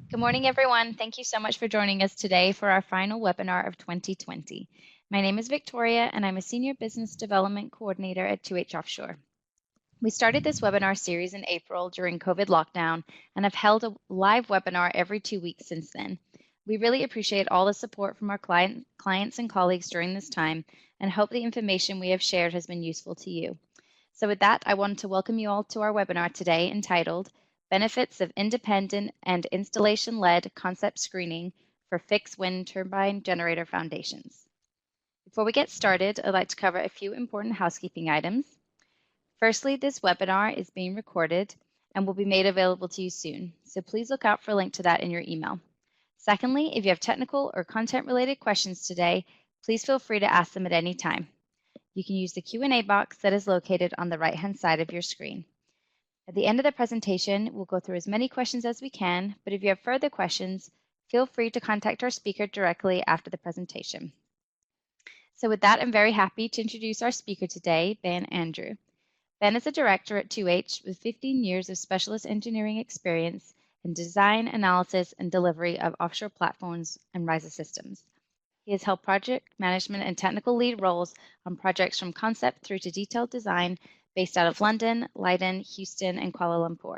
Good morning, everyone. Thank you so much for joining us today for our final webinar of 2020. My name is Victoria, and I'm a Senior Business Development Coordinator at 2H Offshore. We started this webinar series in April during COVID lockdown and have held a live webinar every 2 weeks since then. We really appreciate all the support from our clients and colleagues during this time and hope the information we have shared has been useful to you. So with that, I want to welcome you all to our webinar today entitled Benefits of Independent and Installation-Led Concept Screening for Fixed Wind Turbine Generator Foundations. Before we get started, I'd like to cover a few important housekeeping items. Firstly, this webinar is being recorded and will be made available to you soon, so please look out for a link to that in your email. Secondly, if you have technical or content-related questions today, please feel free to ask them at any time. You can use the Q&A box that is located on the right-hand side of your screen. At the end of the presentation, we'll go through as many questions as we can, but if you have further questions, feel free to contact our speaker directly after the presentation. So with that, I'm very happy to introduce our speaker today, Ben Andrew. Ben is a director at 2H with 15 years of specialist engineering experience in design, analysis, and delivery of offshore platforms and riser systems. He has held project management and technical lead roles on projects from concept through to detailed design based out of London, Leiden, Houston, and Kuala Lumpur.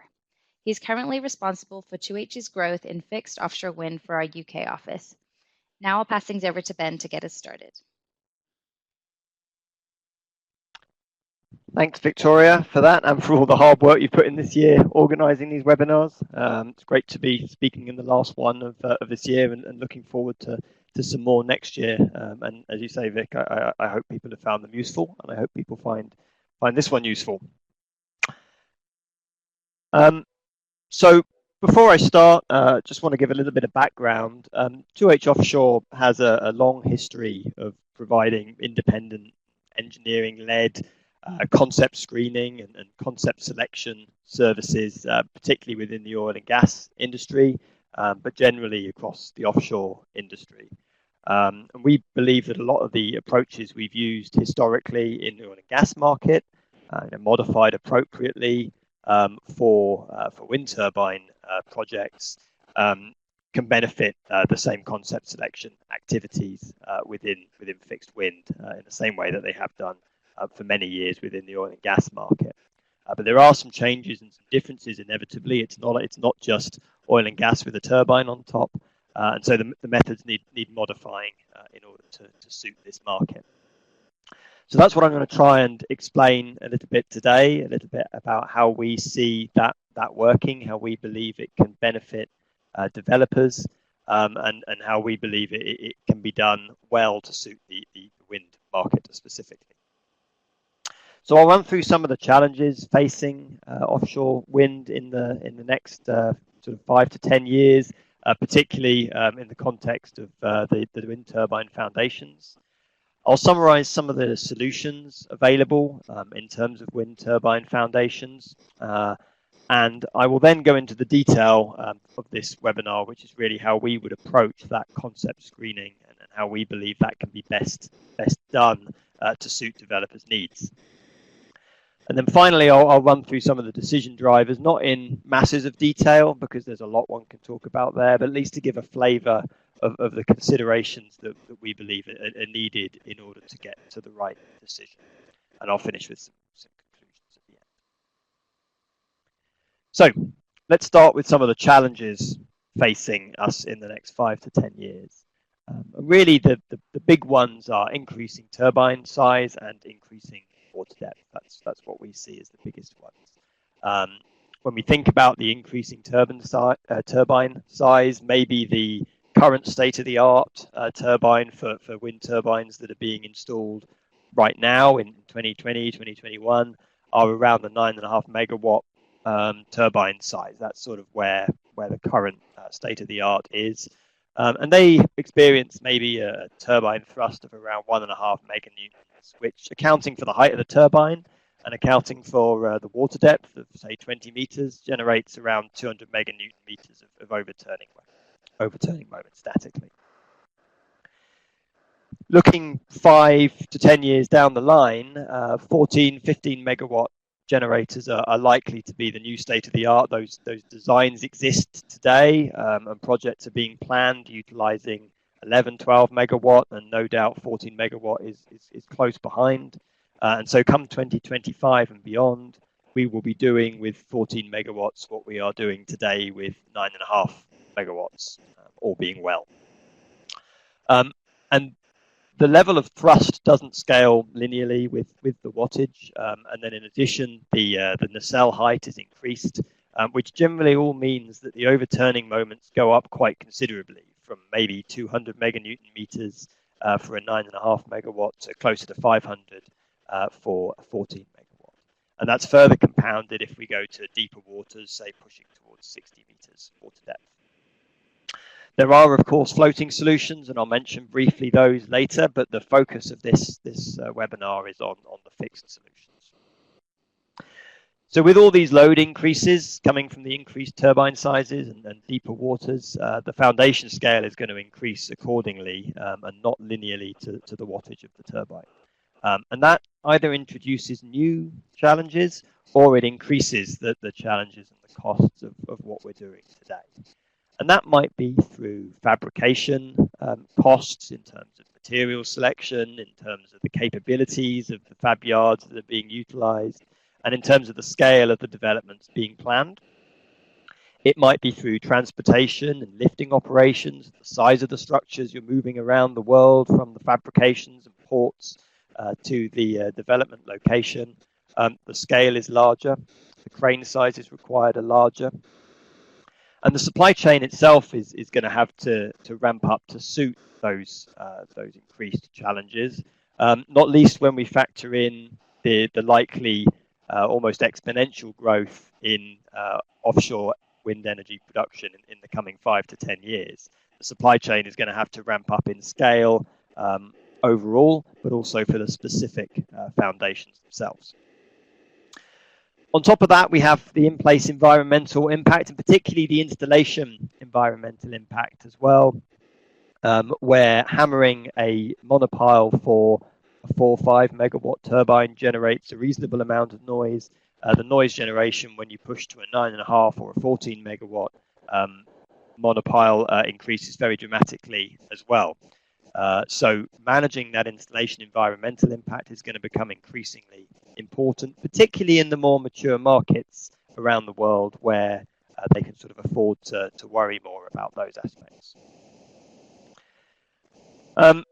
He is currently responsible for 2H's growth in fixed offshore wind for our UK office. Now I'll pass things over to Ben to get us started. Thanks, Victoria, for that and for all the hard work you've put in this year organising these webinars. It's great to be speaking in the last one of this year and looking forward to some more next year. And as you say, Vic, I hope people have found them useful, and I hope people find this one useful. So before I start, just want to give a little bit of background. 2H Offshore has a long history of providing independent engineering-led concept screening and concept selection services, particularly within the oil and gas industry, but generally across the offshore industry. And we believe that a lot of the approaches we've used historically in the oil and gas market, modified appropriately for wind turbine projects, can benefit the same concept selection activities within fixed wind in the same way that they have done for many years within the oil and gas market. But there are some changes and some differences inevitably. It's not just oil and gas with a turbine on top, and so the methods need modifying in order to suit this market. So that's what I'm going to try and explain a little bit today, a little bit about how we see that working, how we believe it can benefit developers, and how we believe it can be done well to suit the wind market specifically. So I'll run through some of the challenges facing offshore wind in the next sort of 5 to 10 years, particularly in the context of the wind turbine foundations. I'll summarize some of the solutions available in terms of wind turbine foundations, and I will then go into the detail of this webinar, which is really how we would approach that concept screening and how we believe that can be best done to suit developers' needs. And then finally, I'll run through some of the decision drivers, not in masses of detail, because there's a lot one can talk about there, but at least to give a flavor of the considerations that we believe are needed in order to get to the right decision. And I'll finish with some conclusions at the end. So let's start with some of the challenges facing us in the next 5 to 10 years. And really, the big ones are increasing turbine size and increasing water depth. That's what we see as the biggest ones. When we think about the increasing turbine size, maybe the current state-of-the-art turbine for wind turbines that are being installed right now in 2020, 2021 are around the 9.5 megawatt turbine size. That's sort of where the current state-of-the-art is. And they experience maybe a turbine thrust of around 1.5 meganewtons, which, accounting for the height of the turbine and accounting for the water depth of, say, 20 meters, generates around 200 meganewton meters of overturning moment statically. Looking 5 to 10 years down the line, 14, 15 megawatt generators are likely to be the new state of the art. Those designs exist today, and projects are being planned utilizing 11, 12 megawatt, and no doubt 14 megawatt is close behind. And so come 2025 and beyond, we will be doing with 14 megawatts what we are doing today with 9.5 megawatts, all being well. And the level of thrust doesn't scale linearly with the wattage, and then in addition, the nacelle height is increased, which generally all means that the overturning moments go up quite considerably, from maybe 200 meganewton meters for a 9.5 megawatt to closer to 500 for a 14 megawatt. And that's further compounded if we go to deeper waters, say pushing towards 60 meters water depth. There are, of course, floating solutions, and I'll mention briefly those later, but the focus of this webinar is on the fixed solutions. So with all these load increases coming from the increased turbine sizes and deeper waters, the foundation scale is going to increase accordingly, and not linearly to the wattage of the turbine. And that either introduces new challenges or it increases the challenges and the costs of what we're doing today. And that might be through fabrication costs in terms of material selection, in terms of the capabilities of the fab yards that are being utilized, and in terms of the scale of the developments being planned. It might be through transportation and lifting operations, the size of the structures you're moving around the world from the fabrications and ports to the development location. The scale is larger, the crane sizes required are larger. And the supply chain itself is going to have to ramp up to suit those increased challenges, not least when we factor in the likely almost exponential growth in offshore wind energy production in the coming 5 to 10 years. The supply chain is going to have to ramp up in scale overall, but also for the specific foundations themselves. On top of that, we have the in-place environmental impact, and particularly the installation environmental impact as well, where hammering a monopile for a 4 or 5 megawatt turbine generates a reasonable amount of noise. The noise generation when you push to a 9.5 or a 14 megawatt monopile increases very dramatically as well. So managing that installation environmental impact is going to become increasingly important, particularly in the more mature markets around the world where they can sort of afford to worry more about those aspects. And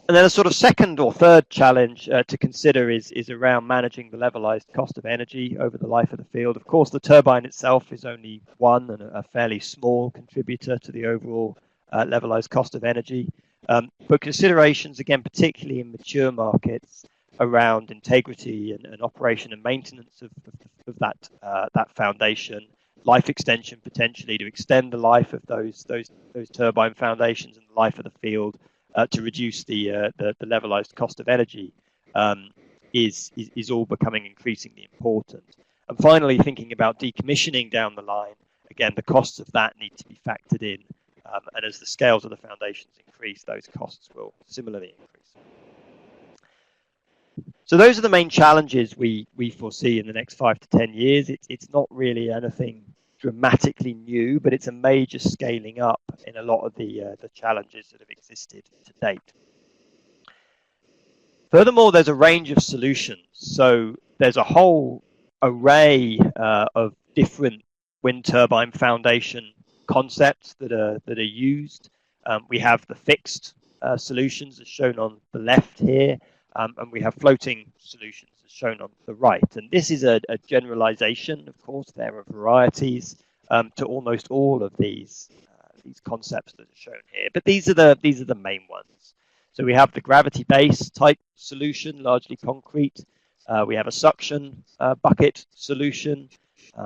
then a sort of second or third challenge to consider is around managing the levelized cost of energy over the life of the field. Of course, the turbine itself is only one and a fairly small contributor to the overall levelized cost of energy. But considerations, again, particularly in mature markets, around integrity and operation and maintenance of that foundation, life extension potentially to extend the life of those turbine foundations and the life of the field to reduce the levelized cost of energy is all becoming increasingly important. And finally, thinking about decommissioning down the line, again, the costs of that need to be factored in. And as the scales of the foundations increase, those costs will similarly increase. So those are the main challenges we foresee in the next 5 to 10 years. It's not really anything dramatically new, but it's a major scaling up in a lot of the challenges that have existed to date. Furthermore, there's a range of solutions. So there's a whole array of different wind turbine foundation concepts that are used. We have the fixed solutions as shown on the left here, and we have floating solutions as shown on the right. And this is a generalization. Of course, there are varieties to almost all of these concepts that are shown here, but these are the main ones. So we have the gravity-based type solution, largely concrete. We have a suction bucket solution.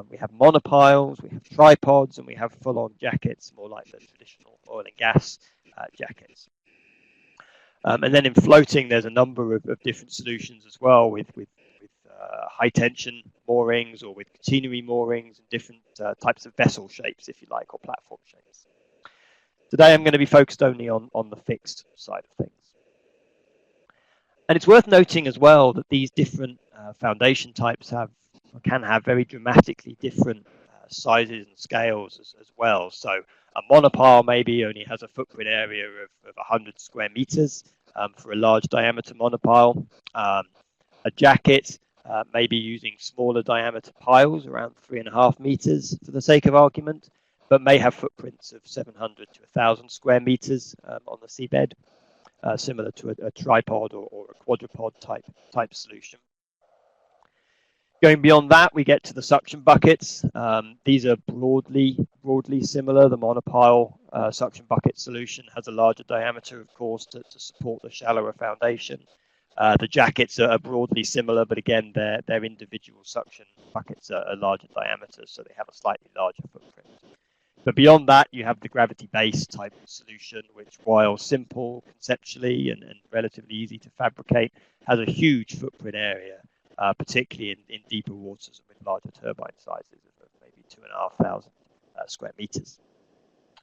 We have monopiles, we have tripods, and we have full-on jackets, more like the traditional oil and gas jackets. And then in floating, there's a number of different solutions as well, with high-tension moorings or with catenary moorings and different types of vessel shapes, if you like, or platform shapes. Today, I'm going to be focused only on the fixed side of things. And it's worth noting as well that these different foundation types can have very dramatically different sizes and scales as well. So a monopile maybe only has a footprint area of 100 square meters for a large diameter monopile. A jacket maybe using smaller diameter piles around 3.5 meters for the sake of argument, but may have footprints of 700 to 1,000 square meters on the seabed, similar to a tripod or a quadrupod type solution. Going beyond that, we get to the suction buckets. These are broadly similar. The monopile suction bucket solution has a larger diameter, of course, to support the shallower foundation. The jackets are broadly similar, but again, their individual suction buckets are larger diameters, so they have a slightly larger footprint. But beyond that, you have the gravity-based type of solution, which, while simple conceptually and relatively easy to fabricate, has a huge footprint area, particularly in deeper waters with larger turbine sizes of maybe 2,500 square meters.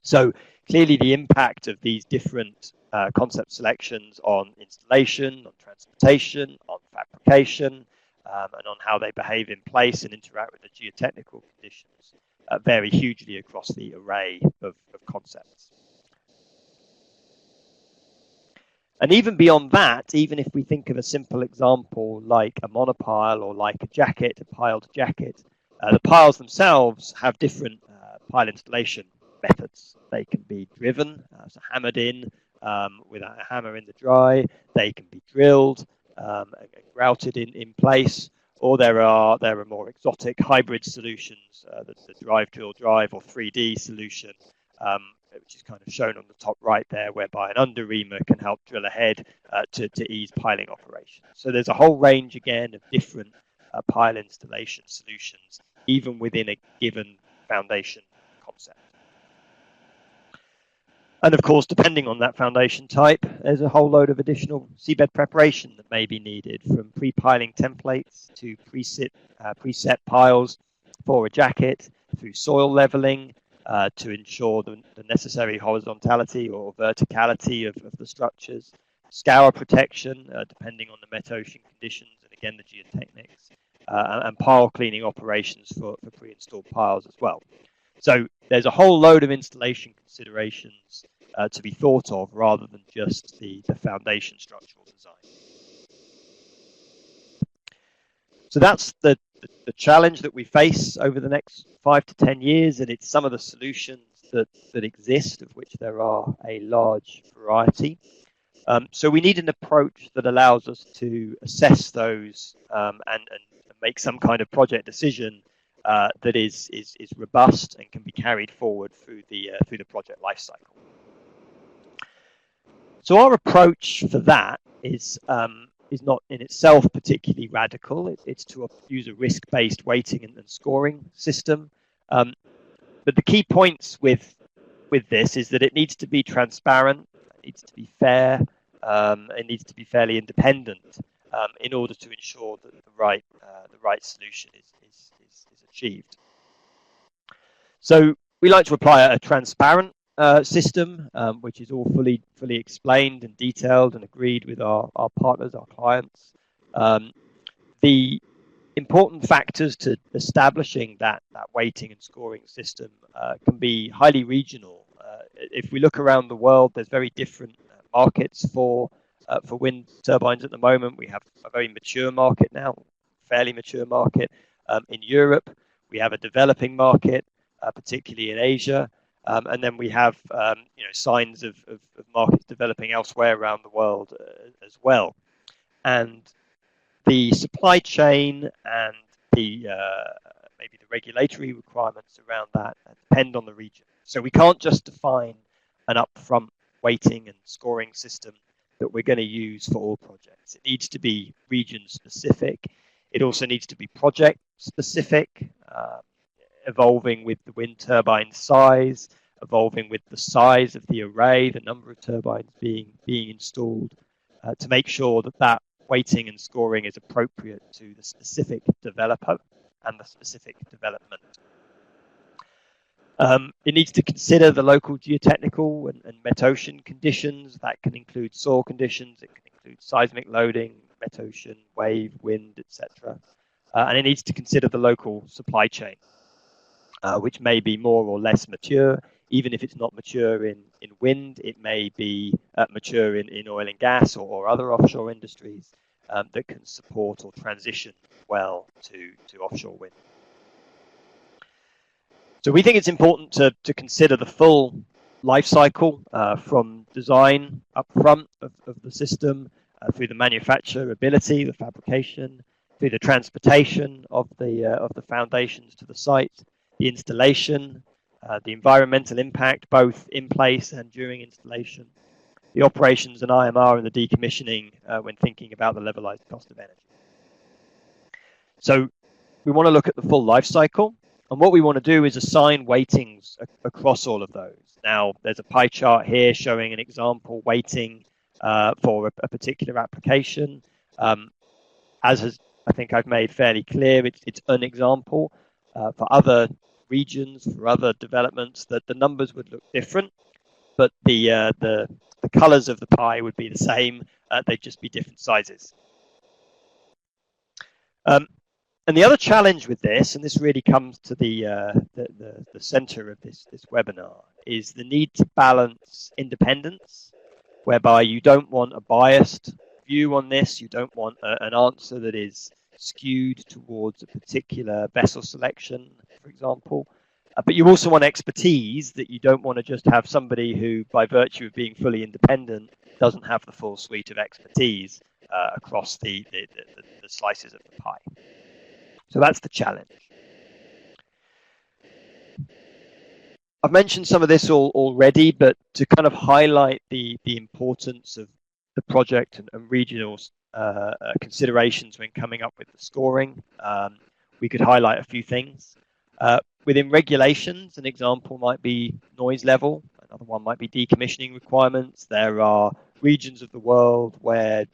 So clearly the impact of these different concept selections on installation, on transportation, on fabrication, and on how they behave in place and interact with the geotechnical conditions vary hugely across the array of concepts. And even beyond that, even if we think of a simple example like a monopile or like a jacket, a piled jacket, the piles themselves have different pile installation methods. They can be driven, so hammered in with a hammer in the dry. They can be drilled and grouted in place, or there are more exotic hybrid solutions, the drive drill drive or 3D solution, which is kind of shown on the top right there, whereby an under-reamer can help drill ahead to ease piling operations. So there's a whole range again of different pile installation solutions, even within a given foundation concept. And of course, depending on that foundation type, there's a whole load of additional seabed preparation that may be needed, from pre-piling templates to preset piles for a jacket, through soil leveling to ensure the necessary horizontality or verticality of the structures, scour protection depending on the met-ocean conditions and again the geotechnics, and pile cleaning operations for pre-installed piles as well. So there's a whole load of installation considerations to be thought of rather than just the foundation structural design. So that's the challenge that we face over the next 5 to 10 years, and it's some of the solutions that exist, of which there are a large variety. So we need an approach that allows us to assess those and make some kind of project decision that is robust and can be carried forward through the project lifecycle. So our approach for that is not in itself particularly radical. It's to use a risk-based weighting and scoring system. But the key points with this is that it needs to be transparent, it needs to be fair, it needs to be fairly independent in order to ensure that the right solution is achieved. So we like to apply a transparent system, which is all fully explained and detailed and agreed with our partners, our clients. The important factors to establishing that weighting and scoring system can be highly regional. If we look around the world, there's very different markets for wind turbines at the moment. We have a very mature market now, fairly mature market. In Europe, we have a developing market, particularly in Asia. And then we have signs of markets developing elsewhere around the world as well. And the supply chain and the maybe the regulatory requirements around that depend on the region. So we can't just define an upfront weighting and scoring system that we're going to use for all projects. It needs to be region specific. It also needs to be project specific, evolving with the wind turbine size, evolving with the size of the array, the number of turbines being installed, to make sure that weighting and scoring is appropriate to the specific developer and the specific development. It needs to consider the local geotechnical and met-ocean conditions. That can include soil conditions, it can include seismic loading, met ocean, wave, wind, etc. And it needs to consider the local supply chain, which may be more or less mature. Even if it's not mature in wind, it may be mature in oil and gas or other offshore industries that can support or transition well to offshore wind. So we think it's important to consider the full life cycle from design up front of the system, through the manufacturability, the fabrication, through the transportation of the foundations to the site, the installation, the environmental impact, both in place and during installation, the operations and IMR and the decommissioning when thinking about the levelized cost of energy. So we want to look at the full life cycle, and what we want to do is assign weightings across all of those. Now, there's a pie chart here showing an example weighting for a particular application. As I think I've made fairly clear, it's an example. For other regions, for other developments, that the numbers would look different, but the colors of the pie would be the same. They'd just be different sizes. And the other challenge with this, and this really comes to the center of this webinar, is the need to balance independence, whereby you don't want a biased view on this. You don't want an answer that is skewed towards a particular vessel selection, for example. But you also want expertise, that you don't want to just have somebody who, by virtue of being fully independent, doesn't have the full suite of expertise across the slices of the pie. So that's the challenge. I've mentioned some of this already, but to kind of highlight the importance of the project and regional considerations when coming up with the scoring, we could highlight a few things. Within regulations, an example might be noise level. Another one might be decommissioning requirements. There are regions of the world where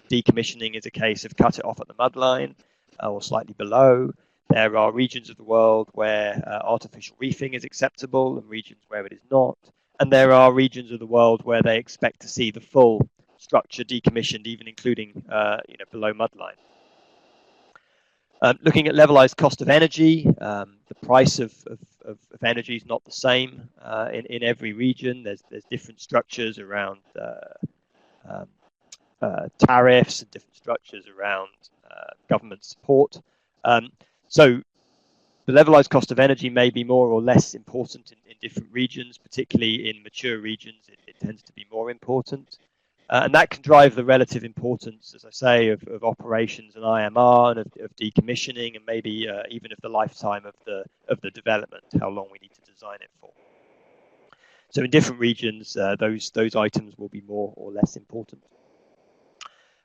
decommissioning is a case of cut it off at the mudline or slightly below. There are regions of the world where artificial reefing is acceptable and regions where it is not. And there are regions of the world where they expect to see the full structure decommissioned, even including below mudline. Looking at levelized cost of energy, the price of energy is not the same in every region. There's different structures around tariffs and different structures around government support. So the levelized cost of energy may be more or less important in different regions, particularly in mature regions. It tends to be more important. And that can drive the relative importance, as I say, of operations and IMR and of decommissioning, and maybe even of the lifetime of the development, how long we need to design it for. So in different regions, those items will be more or less important.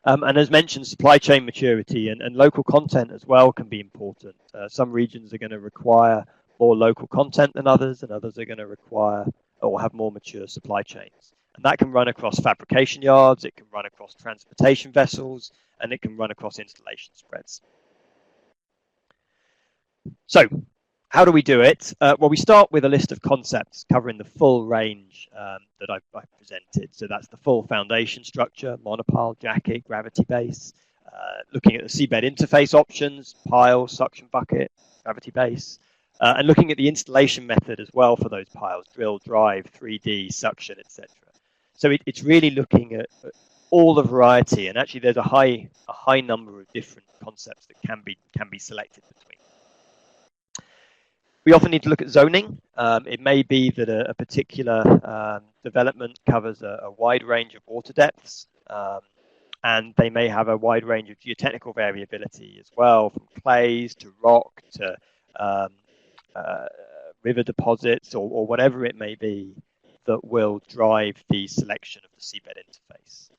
And as mentioned, supply chain maturity and local content as well can be important. Some regions are going to require more local content than others, and others are going to require or have more mature supply chains. And that can run across fabrication yards, it can run across transportation vessels, and it can run across installation spreads. So how do we do it? Well, we start with a list of concepts covering the full range that I've presented. So that's the full foundation structure, monopile, jacket, gravity base, looking at the seabed interface options, pile, suction bucket, gravity base, and looking at the installation method as well for those piles, drill, drive, 3D, suction, etc. So it's really looking at all the variety, and actually there's a high number of different concepts that can be selected between. We often need to look at zoning. It may be that a particular development covers a wide range of water depths, and they may have a wide range of geotechnical variability as well, from clays to rock to river deposits or whatever it may be, that will drive the selection of the seabed interface.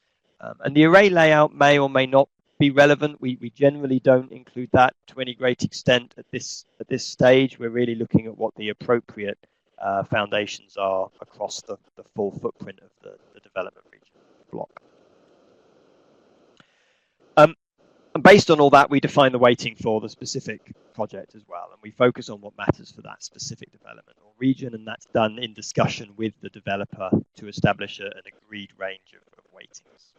And the array layout may or may not be relevant. We generally don't include that to any great extent at this stage. We're really looking at what the appropriate foundations are across the full footprint of the development region block. And based on all that, we define the weighting for the specific project as well, and we focus on what matters for that specific development or region, and that's done in discussion with the developer to establish an agreed range of weightings.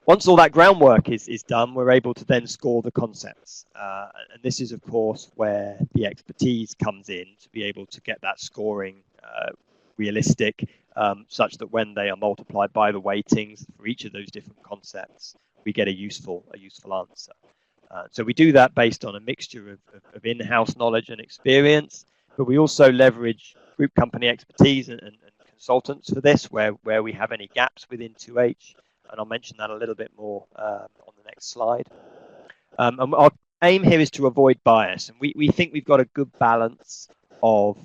Once all that groundwork is done, we're able to then score the concepts. And this is, of course, where the expertise comes in to be able to get that scoring realistic, such that when they are multiplied by the weightings for each of those different concepts, we get a useful answer. So we do that based on a mixture of in-house knowledge and experience, but we also leverage group company expertise and consultants for this, where we have any gaps within 2H, and I'll mention that a little bit more on the next slide. And our aim here is to avoid bias, and we think we've got a good balance of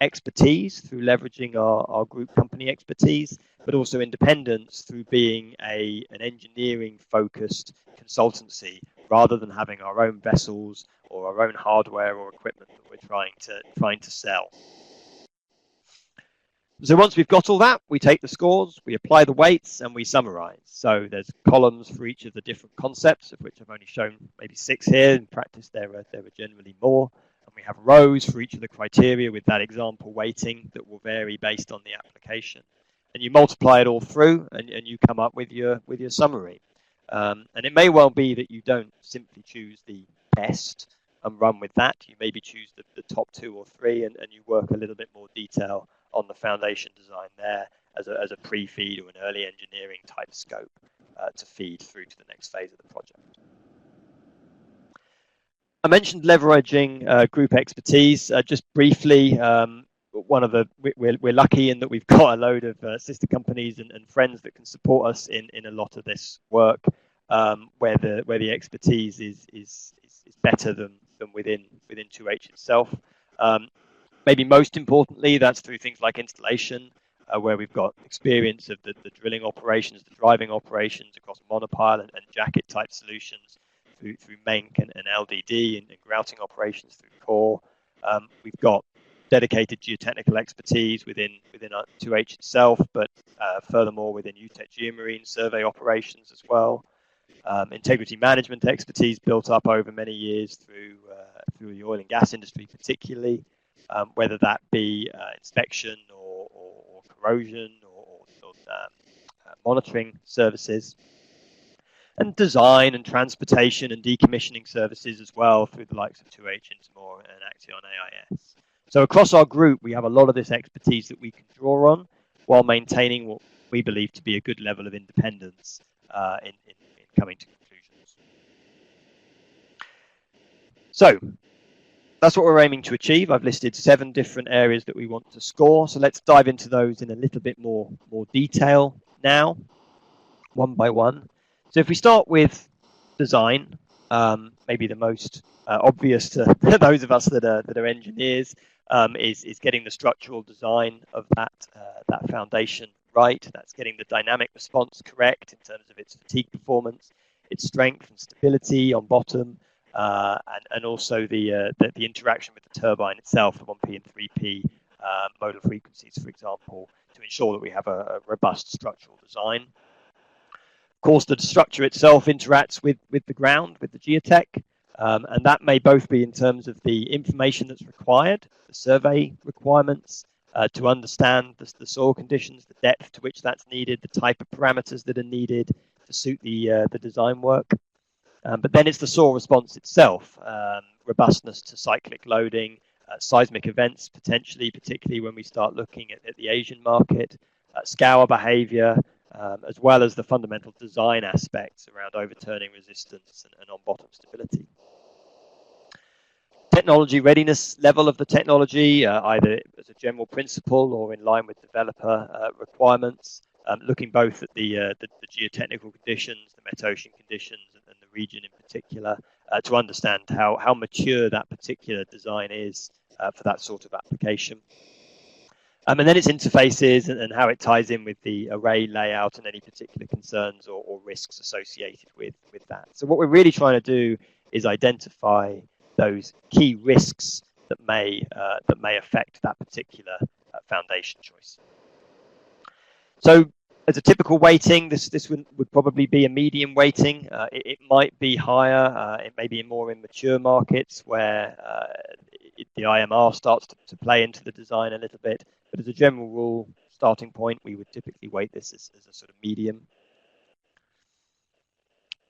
expertise through leveraging our group company expertise, but also independence through being an engineering focused consultancy rather than having our own vessels or our own hardware or equipment that we're trying to sell. So once we've got all that, we take the scores, we apply the weights, and we summarize. So there's columns for each of the different concepts, of which I've only shown maybe 6 here. In practice, there were generally more. And we have rows for each of the criteria with that example weighting that will vary based on the application. And you multiply it all through, and you come up with your summary. And it may well be that you don't simply choose the best and run with that. You maybe choose the top 2 or 3, and you work a little bit more detail on the foundation design there as a pre-feed or an early engineering type scope to feed through to the next phase of the project. I mentioned leveraging group expertise. Just briefly, we're lucky in that we've got a load of sister companies and friends that can support us in a lot of this work, where the expertise is better than within 2H itself. Maybe most importantly, that's through things like installation, where we've got experience of the drilling operations, the driving operations across monopile and jacket type solutions, through MENC and LDD and grouting operations through core. We've got dedicated geotechnical expertise within our 2H itself, but furthermore within UTEC Geomarine survey operations as well. Integrity management expertise built up over many years through the oil and gas industry particularly. Whether that be inspection or corrosion or monitoring services, and design and transportation and decommissioning services as well through the likes of 2H, Intermore and Action AIS. So across our group, we have a lot of this expertise that we can draw on while maintaining what we believe to be a good level of independence in coming to conclusions. So that's what we're aiming to achieve. I've listed 7 different areas that we want to score. So let's dive into those in a little bit more detail now, one by one. So if we start with design, maybe the most obvious to those of us that are engineers, is getting the structural design of that foundation right. That's getting the dynamic response correct in terms of its fatigue performance, its strength and stability on bottom, and also the interaction with the turbine itself, the 1P and 3P modal frequencies, for example, to ensure that we have a robust structural design. Of course, the structure itself interacts with the ground, with the geotech, and that may both be in terms of the information that's required, the survey requirements, to understand the soil conditions, the depth to which that's needed, the type of parameters that are needed to suit the design work. But then it's the soil response itself, robustness to cyclic loading, seismic events potentially, particularly when we start looking at the Asian market, scour behavior, as well as the fundamental design aspects around overturning resistance and on-bottom stability. Technology readiness level of the technology, either as a general principle or in line with developer requirements, looking both at the geotechnical conditions, the metocean conditions, and the region in particular, to understand how mature that particular design is for that sort of application. And then its interfaces and how it ties in with the array layout and any particular concerns or risks associated with that. So what we're really trying to do is identify those key risks that may affect that particular foundation choice. So as a typical weighting, this would probably be a medium weighting. It might be higher. It may be in more immature markets where the IMR starts to play into the design a little bit. But as a general rule, starting point, we would typically weight this as a sort of medium.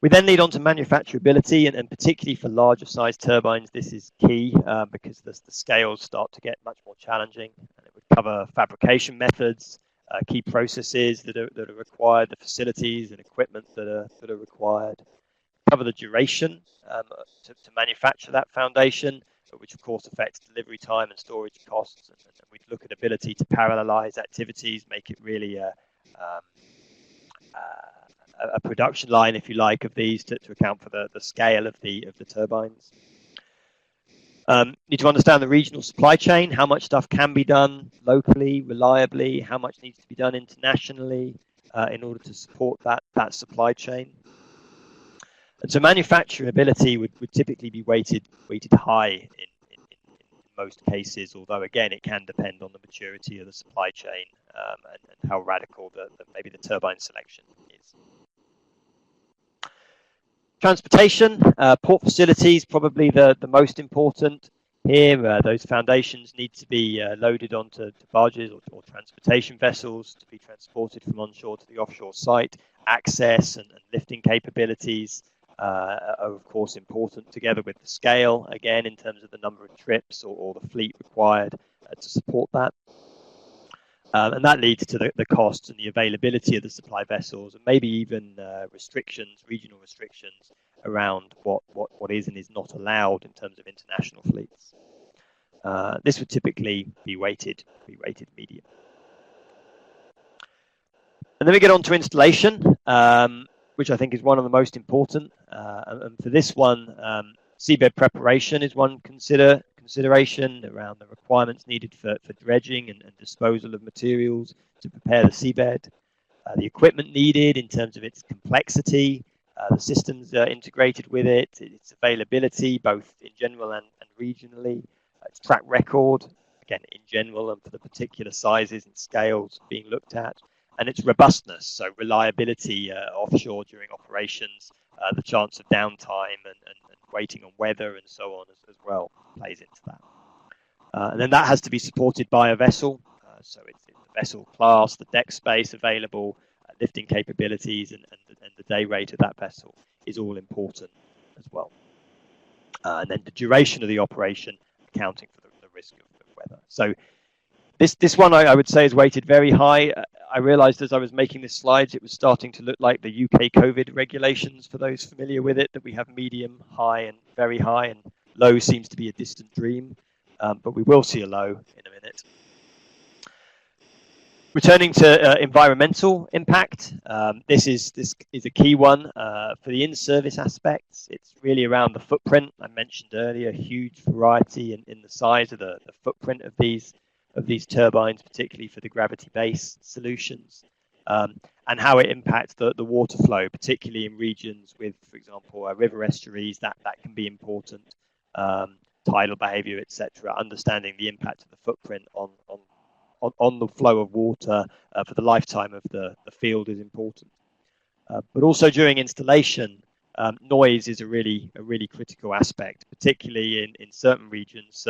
We then lead on to manufacturability, and particularly for larger size turbines, this is key because the scales start to get much more challenging. And it would cover fabrication methods, key processes that are required, the facilities and equipment that are required. Cover the duration to manufacture that foundation, which of course affects delivery time and storage costs. And we'd look at ability to parallelize activities, make it really a production line, if you like, of these to account for the scale of the turbines. Need to understand the regional supply chain, how much stuff can be done locally, reliably, how much needs to be done internationally in order to support that supply chain. And so manufacturability would typically be weighted high in most cases, although again it can depend on the maturity of the supply chain and how radical maybe the turbine selection is. Transportation, port facilities, probably the most important here. Those foundations need to be loaded onto barges or transportation vessels to be transported from onshore to the offshore site. Access and lifting capabilities are of course important, together with the scale, again, in terms of the number of trips or the fleet required to support that. And that leads to the costs and the availability of the supply vessels, and maybe even restrictions, regional restrictions around what is and is not allowed in terms of international fleets. This would typically be rated medium. And then we get on to installation, which I think is one of the most important. And for this one, seabed preparation is one consideration around the requirements needed for dredging and disposal of materials to prepare the seabed, the equipment needed in terms of its complexity, the systems integrated with it, its availability both in general and regionally, its track record, again in general and for the particular sizes and scales being looked at, and its robustness, so reliability offshore during operations, the chance of downtime and waiting on weather and so on as well plays into that. And then that has to be supported by a vessel, so it's the vessel class, the deck space available, lifting capabilities and the day rate of that vessel is all important as well. And then the duration of the operation, accounting for the risk of weather. So this one I would say is weighted very high. I realized as I was making this slide, it was starting to look like the UK COVID regulations, for those familiar with it, that we have medium, high and very high, and low seems to be a distant dream, but we will see a low in a minute. Returning to environmental impact, this is a key one for the in-service aspects. It's really around the footprint. I mentioned earlier, huge variety in the size of the footprint of these turbines, particularly for the gravity-based solutions, and how it impacts the water flow, particularly in regions with, for example, river estuaries. That can be important. Tidal behaviour, etc. Understanding the impact of the footprint on the flow of water for the lifetime of the field is important. But also during installation, noise is a really critical aspect, particularly in certain regions.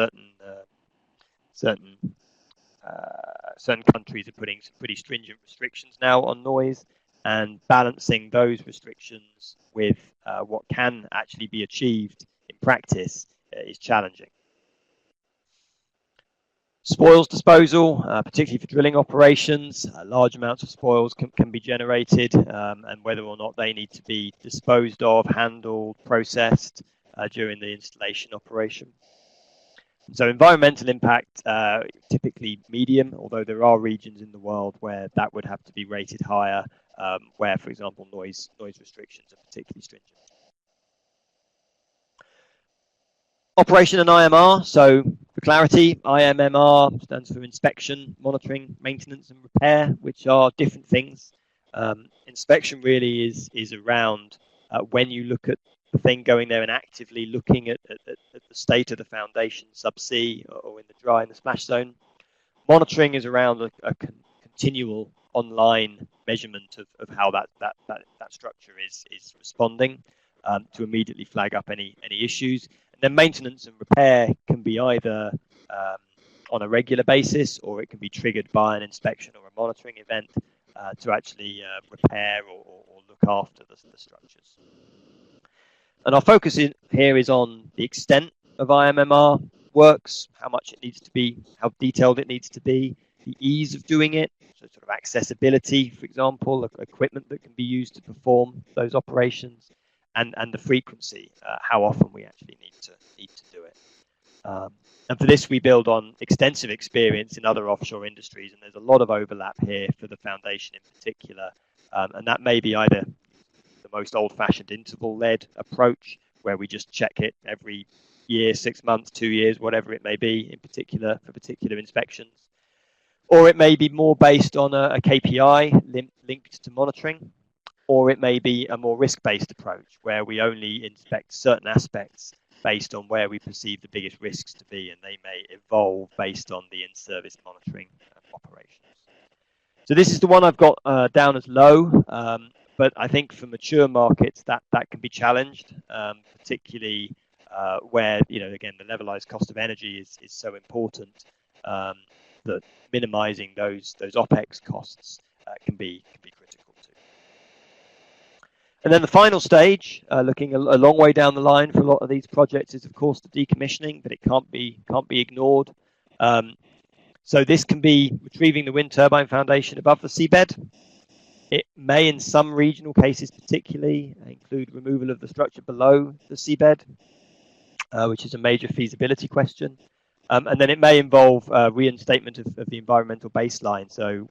Certain countries are putting some pretty stringent restrictions now on noise, and balancing those restrictions with what can actually be achieved in practice is challenging. Spoils disposal, particularly for drilling operations, large amounts of spoils can be generated, and whether or not they need to be disposed of, handled, processed during the installation operation. So environmental impact, typically medium, although there are regions in the world where that would have to be rated higher, where, for example, noise restrictions are particularly stringent. Operation and IMR, so for clarity, IMMR stands for inspection, monitoring, maintenance and repair, which are different things. Inspection really is around when you look at the thing going there and actively looking at the state of the foundation subsea or in the dry and the splash zone. Monitoring is around a continual online measurement of how that structure is responding to immediately flag up any issues. And then maintenance and repair can be either on a regular basis, or it can be triggered by an inspection or a monitoring event to actually repair or look after the structures. And our focus here is on the extent of IMMR works, how much it needs to be, how detailed it needs to be, the ease of doing it, so sort of accessibility, for example, of equipment that can be used to perform those operations, and the frequency, how often we actually need to do it. And for this, we build on extensive experience in other offshore industries, and there's a lot of overlap here for the foundation in particular. And that may be either the most old-fashioned interval-led approach, where we just check it every year, 6 months, 2 years, whatever it may be, in particular for particular inspections. Or it may be more based on a KPI linked to monitoring, or it may be a more risk-based approach, where we only inspect certain aspects based on where we perceive the biggest risks to be, and they may evolve based on the in-service monitoring operations. So this is the one I've got down as low, but I think for mature markets that can be challenged, particularly where, again, the levelized cost of energy is so important that minimizing those OPEX costs can be critical too. And then the final stage, looking a long way down the line for a lot of these projects, is of course the decommissioning, but it can't be ignored. So this can be retrieving the wind turbine foundation above the seabed. It may, in some regional cases particularly, include removal of the structure below the seabed, which is a major feasibility question. And then it may involve reinstatement of the environmental baseline, so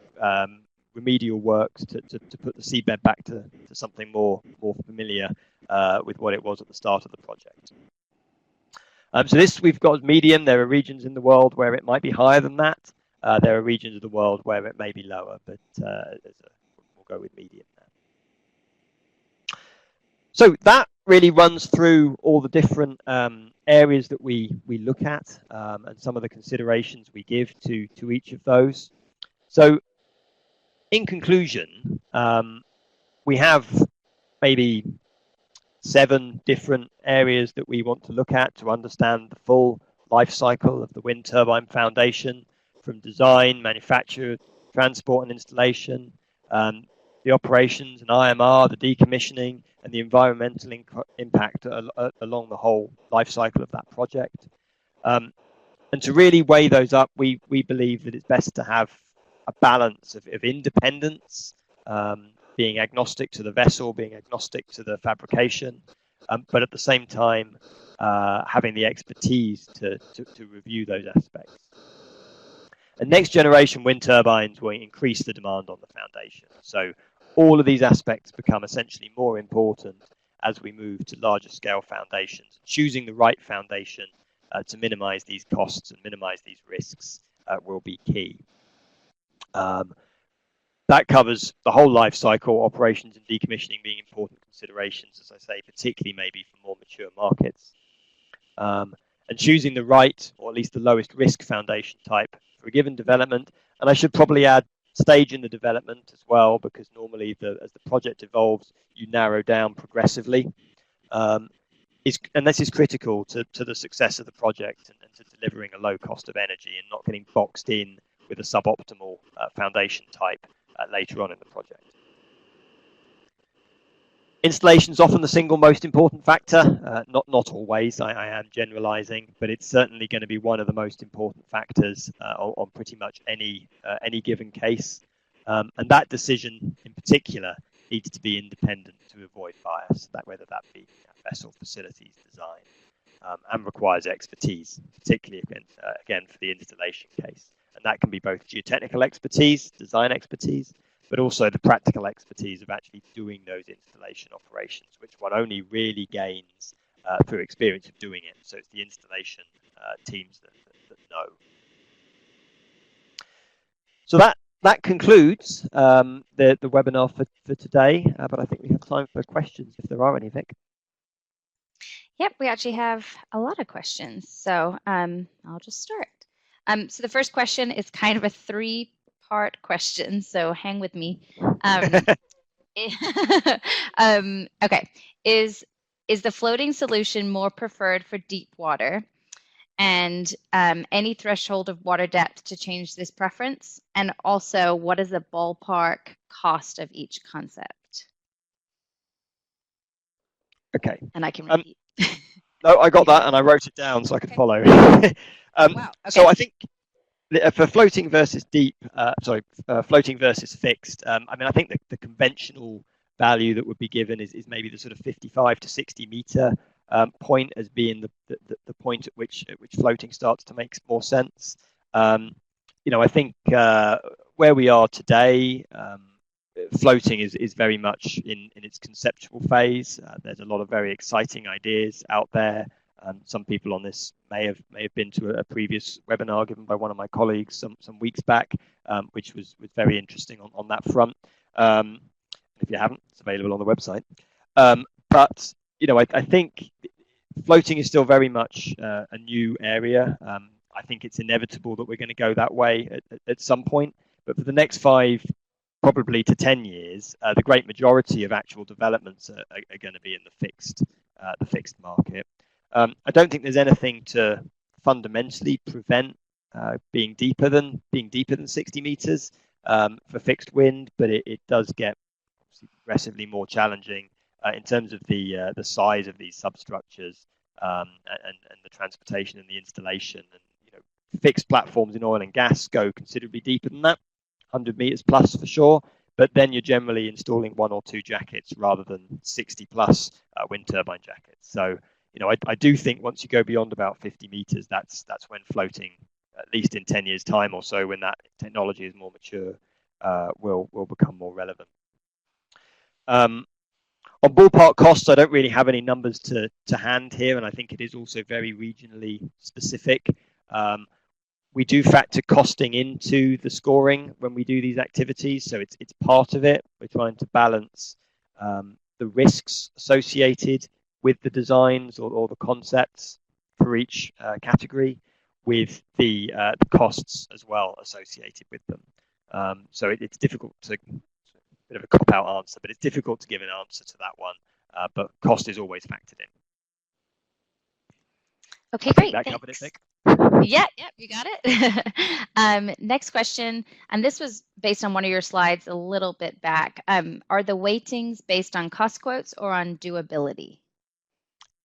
remedial works to put the seabed back to something more familiar with what it was at the start of the project. So this we've got as medium. There are regions in the world where it might be higher than that. There are regions of the world where it may be lower, but we'll go with medium now. So that really runs through all the different areas that we look at and some of the considerations we give to each of those. So in conclusion, we have maybe 7 different areas that we want to look at to understand the full life cycle of the wind turbine foundation, from design, manufacture, transport and installation, the operations and IMR, the decommissioning, and the environmental impact along the whole life cycle of that project. And to really weigh those up, we believe that it's best to have a balance of independence, being agnostic to the vessel, being agnostic to the fabrication, but at the same time having the expertise to review those aspects. And next generation wind turbines will increase the demand on the foundation. So all of these aspects become essentially more important as we move to larger scale foundations. Choosing the right foundation to minimize these costs and minimize these risks will be key. That covers the whole life cycle, operations and decommissioning being important considerations, as I say, particularly maybe for more mature markets. And choosing the right, or at least the lowest risk foundation type for a given development. And I should probably add stage in the development as well, because normally as the project evolves, you narrow down progressively. And this is critical to the success of the project and to delivering a low cost of energy and not getting boxed in with a suboptimal foundation type later on in the project. Installation is often the single most important factor, not always, I am generalizing, but it's certainly going to be one of the most important factors on pretty much any given case. And that decision in particular needs to be independent to avoid bias, whether that be vessel facilities design, and requires expertise, particularly again for the installation case. And that can be both geotechnical expertise, design expertise, but also the practical expertise of actually doing those installation operations, which one only really gains through experience of doing it. So it's the installation teams that know. So that concludes the webinar for today, but I think we have time for questions if there are any, Vic. Yep, we actually have a lot of questions, so I'll just start. So the first question is kind of a 3-part question, so hang with me. Okay, is the floating solution more preferred for deep water? And any threshold of water depth to change this preference? And also, what is the ballpark cost of each concept? Okay. And I can repeat. No, I got that and I wrote it down so I could Okay. follow. Wow. So Okay. I think for floating versus floating versus fixed. I mean, I think the conventional value that would be given is maybe the sort of 55 to 60 meter point as being the point at which floating starts to make more sense. I think where we are today, floating is very much in its conceptual phase. There's a lot of very exciting ideas out there. Some people on this may have been to a previous webinar given by one of my colleagues some weeks back, which was very interesting on that front. If you haven't, it's available on the website. But I think floating is still very much a new area. I think it's inevitable that we're going to go that way at some point. But for the next 5 probably to 10 years, the great majority of actual developments are going to be in the fixed market. I don't think there's anything to fundamentally prevent being deeper than 60 meters for fixed wind, but it does get progressively more challenging in terms of the size of these substructures and the transportation and the installation. And fixed platforms in oil and gas go considerably deeper than that, 100 meters plus for sure. But then you're generally installing 1 or 2 jackets rather than 60 plus wind turbine jackets. So I do think once you go beyond about 50 meters, that's when floating, at least in 10 years' time or so, when that technology is more mature, will become more relevant. On ballpark costs, I don't really have any numbers to hand here, and I think it is also very regionally specific. We do factor costing into the scoring when we do these activities, so it's part of it. We're trying to balance the risks associated with the designs or the concepts for each category with the costs as well associated with them. So it's difficult to, bit of a cop-out answer, but it's difficult to give an answer to that one. But cost is always factored in. Okay, great. That covered it, Vic. Yeah, you got it. Next question, and this was based on one of your slides a little bit back. Are the weightings based on cost quotes or on doability?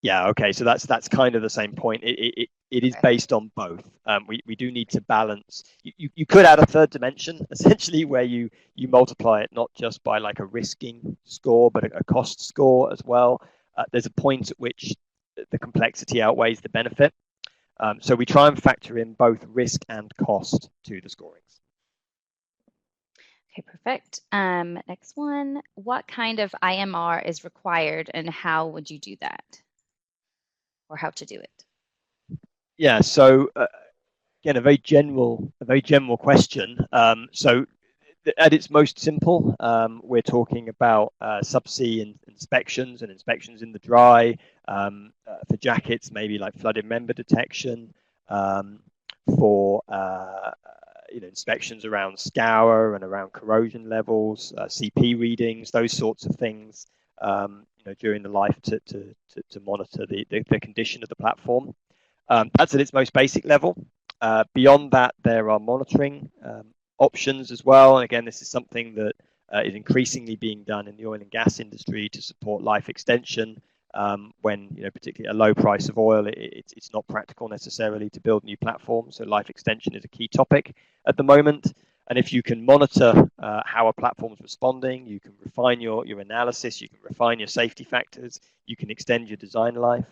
Yeah, okay, so that's kind of the same point. It is based on both. We do need to balance. You could add a third dimension, essentially, where you multiply it not just by like a risking score, but a cost score as well. There's a point at which the complexity outweighs the benefit. So we try and factor in both risk and cost to the scorings. Okay, perfect. Next one, what kind of IMR is required and how would you do that? Or how to do it? Yeah, so again, a very general question. So at its most simple, we're talking about subsea inspections and inspections in the dry for jackets, maybe like flooded member detection, for inspections around scour and around corrosion levels, CP readings, those sorts of things. During the life to monitor the condition of the platform. That's at its most basic level. Beyond that, there are monitoring options as well. And again, this is something that is increasingly being done in the oil and gas industry to support life extension. When particularly a low price of oil, it's not practical necessarily to build new platforms. So life extension is a key topic at the moment. And if you can monitor how a platform is responding, you can refine your analysis, you can refine your safety factors, you can extend your design life.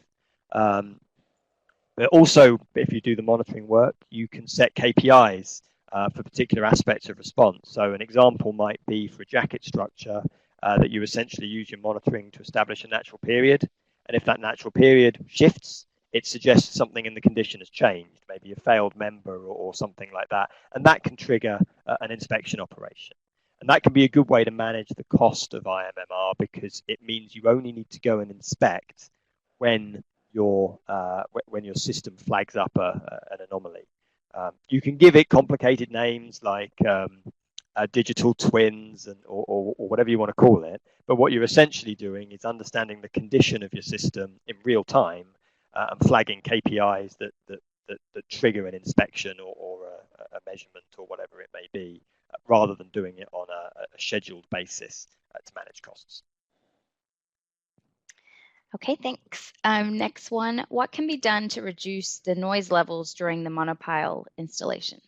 But also, if you do the monitoring work, you can set KPIs for particular aspects of response. So an example might be for a jacket structure that you essentially use your monitoring to establish a natural period. And if that natural period shifts, it suggests something in the condition has changed, maybe a failed member or something like that. And that can trigger an inspection operation. And that can be a good way to manage the cost of IMMR because it means you only need to go and inspect when your system flags up an anomaly. You can give it complicated names like digital twins or whatever you want to call it, but what you're essentially doing is understanding the condition of your system in real time and flagging KPIs that trigger an inspection or a measurement or whatever it may be, rather than doing it on a scheduled basis to manage costs. Okay, thanks. Next one, what can be done to reduce the noise levels during the monopile installation?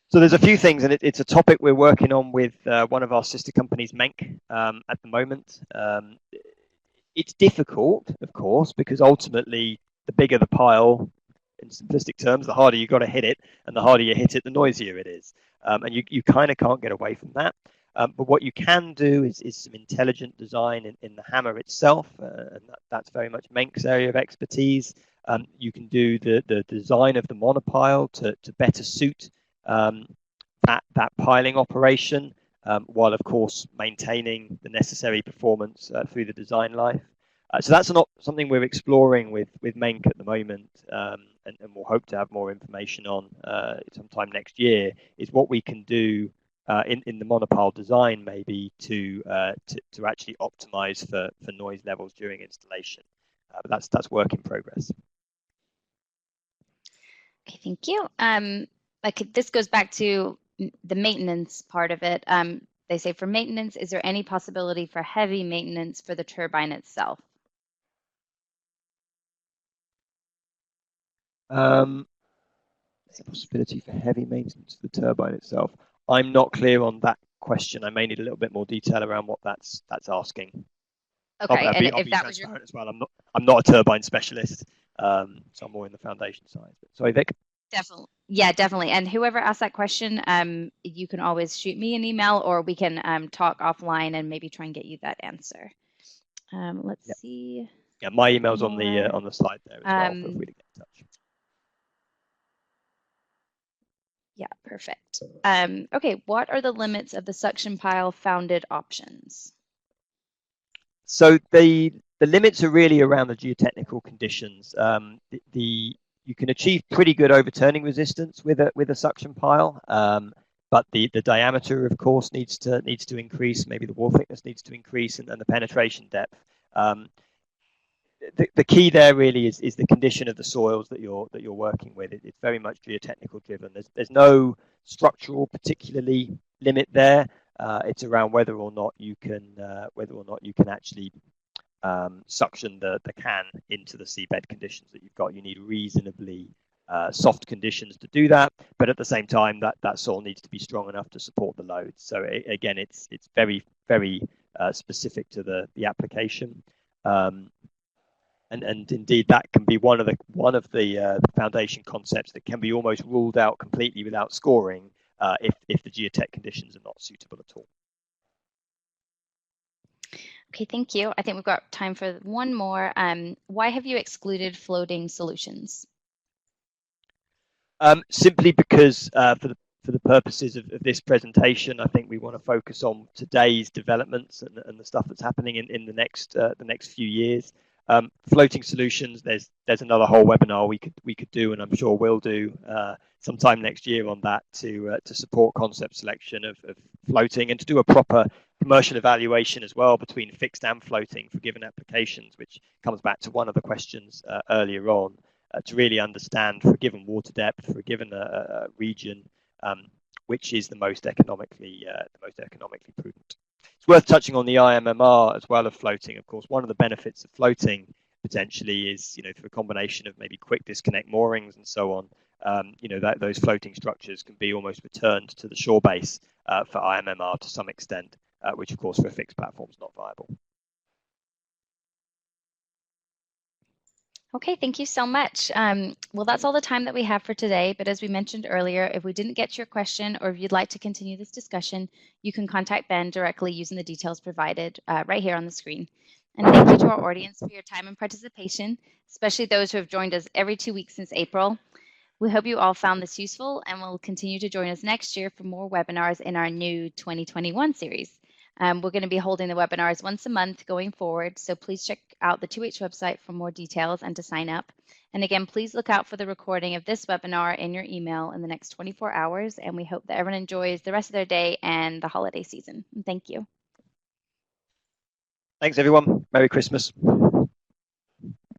So there's a few things, and it's a topic we're working on with one of our sister companies, Menk, at the moment. It's difficult, of course, because ultimately the bigger the pile, in simplistic terms, the harder you've got to hit it, and the harder you hit it, the noisier it is. And you kind of can't get away from that. But what you can do is some intelligent design in the hammer itself, and that's very much Menk's area of expertise. You can do the design of the monopile to better suit that piling operation, while of course maintaining the necessary performance through the design life. So that's not something we're exploring with Menk at the moment, and we'll hope to have more information on sometime next year. Is what we can do in the monopile design, maybe to actually optimize for noise levels during installation. But that's work in progress. Okay, thank you. This goes back to the maintenance part of it. They say for maintenance, is there any possibility for heavy maintenance for the turbine itself? There's a possibility for heavy maintenance for the turbine itself. I'm not clear on that question. I may need a little bit more detail around what that's asking. Okay, I'll and be if that was transparent as well. I'm not a turbine specialist, so I'm more in the foundation side. Sorry, Vic. definitely, yeah, definitely. And whoever asked that question, you can always shoot me an email, or we can talk offline and maybe try and get you that answer. Let's see. Yeah, my email's on the slide there as well. Feel free to get in touch. Yeah, perfect. Okay, what are the limits of the suction pile founded options? So the limits are really around the geotechnical conditions. You can achieve pretty good overturning resistance with a suction pile, but the diameter, of course, needs to increase. Maybe the wall thickness needs to increase, and the penetration depth. The key there really is the condition of the soils that you're working with. It's very much geotechnical driven. There's no structural particularly limit there. It's around whether or not you can actually suction the can into the seabed conditions that you've got. You need reasonably soft conditions to do that, but at the same time that soil needs to be strong enough to support the load. So again, it's very specific to the application. And indeed, that can be one of the foundation concepts that can be almost ruled out completely without scoring if the geotech conditions are not suitable at all. Okay, thank you. I think we've got time for one more. Why have you excluded floating solutions? Simply because for the purposes of this presentation, I think we want to focus on today's developments and the stuff that's happening in the next few years. Floating solutions, there's another whole webinar we could do, and I'm sure we'll do sometime next year on that to support concept selection of floating and to do a proper commercial evaluation as well between fixed and floating for given applications, which comes back to one of the questions earlier on, to really understand for a given water depth, for a given region, which is the most economically prudent. It's worth touching on the IMMR as well of floating. Of course, one of the benefits of floating potentially is, through a combination of maybe quick disconnect moorings and so on, that those floating structures can be almost returned to the shore base for IMMR to some extent, which of course for a fixed platform is not viable. Okay, thank you so much. Well, that's all the time that we have for today. But as we mentioned earlier, if we didn't get to your question or if you'd like to continue this discussion, you can contact Ben directly using the details provided right here on the screen. And thank you to our audience for your time and participation, especially those who have joined us every 2 weeks since April. We hope you all found this useful and will continue to join us next year for more webinars in our new 2021 series. We're going to be holding the webinars once a month going forward, so please check out the 2H website for more details and to sign up. And again, please look out for the recording of this webinar in your email in the next 24 hours, and we hope that everyone enjoys the rest of their day and the holiday season. And thank you. Thanks, everyone. Merry Christmas.